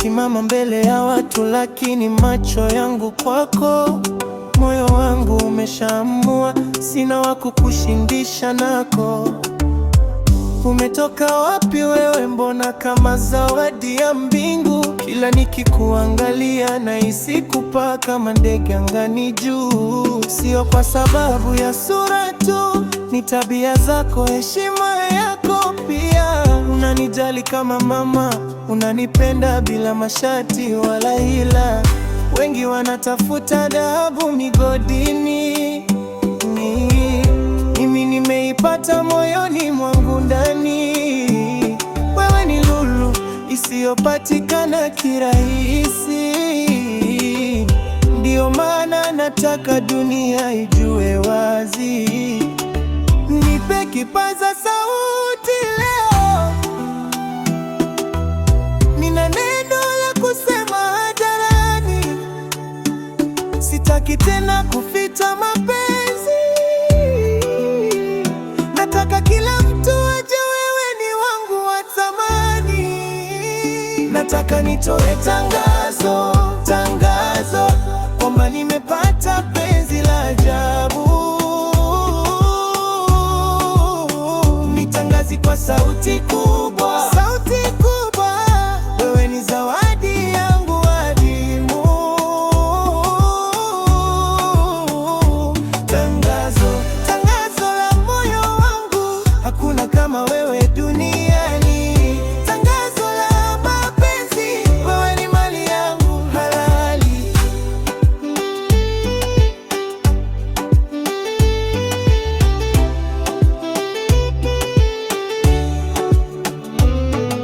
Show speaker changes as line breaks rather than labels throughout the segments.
Nimesimama mbele ya watu, lakini macho yangu kwako. Moyo wangu umeshaamua, sina wa kukushindisha nako. Umetoka wapi wewe, mbona kama zawadi ya mbingu? Kila nikikuangalia nahisi kupaa kama ndege angani juu. Sio kwa sababu ya sura tu, ni tabia zako, heshima yako pia. Unanijali kama mama, unanipenda bila masharti wala hila. Wengi wanatafuta dhahabu migodini, mimi nimeipata moyoni mwangu ndani. Wewe ni lulu isiyopatikana kirahisi, ndio maana nataka dunia ijue wazi. Nipe kipaza sauti leo, nina neno la kusema hadharani. Sitaki tena kuficha mapenzi, nataka kila mtu ajue wewe ni wangu wa thamani. Nataka nitoe tangazo, tangazo kwamba nimepata penzi la ajabu. Nitangaze kwa sauti kubwa, sauti kubwa, wewe ni zawadi yangu adimu. Tangazo, tangazo la moyo wangu, hakuna kama wewe duniani. Tangazo la mapenzi, wewe ni mali yangu halali.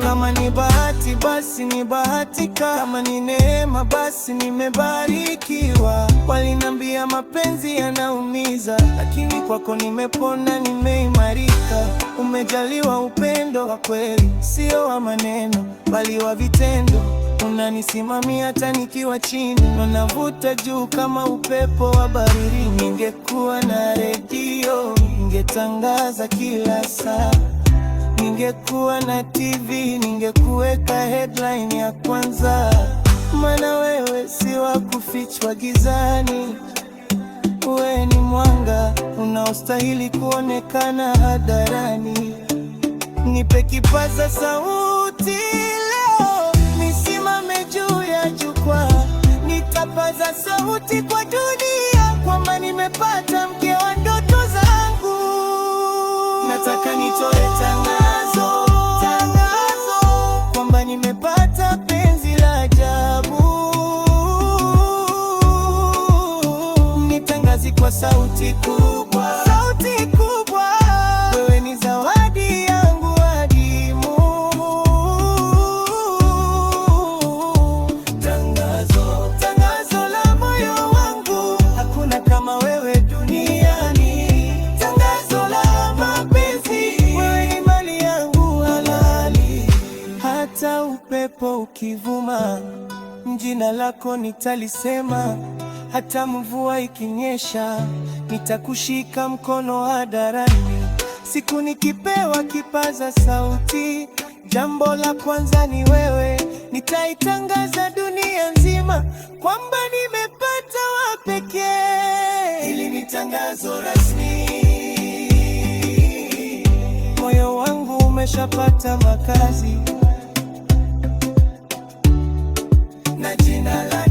Kama ni bahati basi nimebahatika, kama ni neema basi nimebarikiwa. Walinambia mapenzi yanaumiza, lakini kwako nimepona, nimeimarika. Umejaliwa upendo wa kweli, sio wa maneno bali wa vitendo. Unanisimamia hata nikiwa chini, unavuta juu kama upepo wa baridi. Ningekuwa na redio, ningetangaza kila saa. Ningekuwa na TV, ningekuweka headline ya kwanza. Maana wewe si wa kufichwa gizani, wewe ni mwanga unaostahili kuonekana hadharani. Nipe kipaza sauti leo, nisimame juu ya jukwaa. Nitapaza sauti kwa dunia kwamba nimepata mke wa ndoto zangu. Nataka nitoe tangazo, tangazo kwamba nimepata penzi la ajabu. Nitangaze kwa sauti kubwa, sauti kubwa, wewe ni zawadi yangu adimu. Tangazo, tangazo la moyo wangu, hakuna kama wewe duniani. Tangazo la mapenzi, wewe ni mali yangu halali. Hata upepo ukivuma, jina lako nitalisema. Hata mvua ikinyesha, nitakushika mkono hadharani. Siku nikipewa kipaza sauti, jambo la kwanza ni wewe. Nitaitangaza dunia nzima kwamba nimepata wa pekee. Hili ni tangazo rasmi, moyo wangu umeshapata makazi na jina la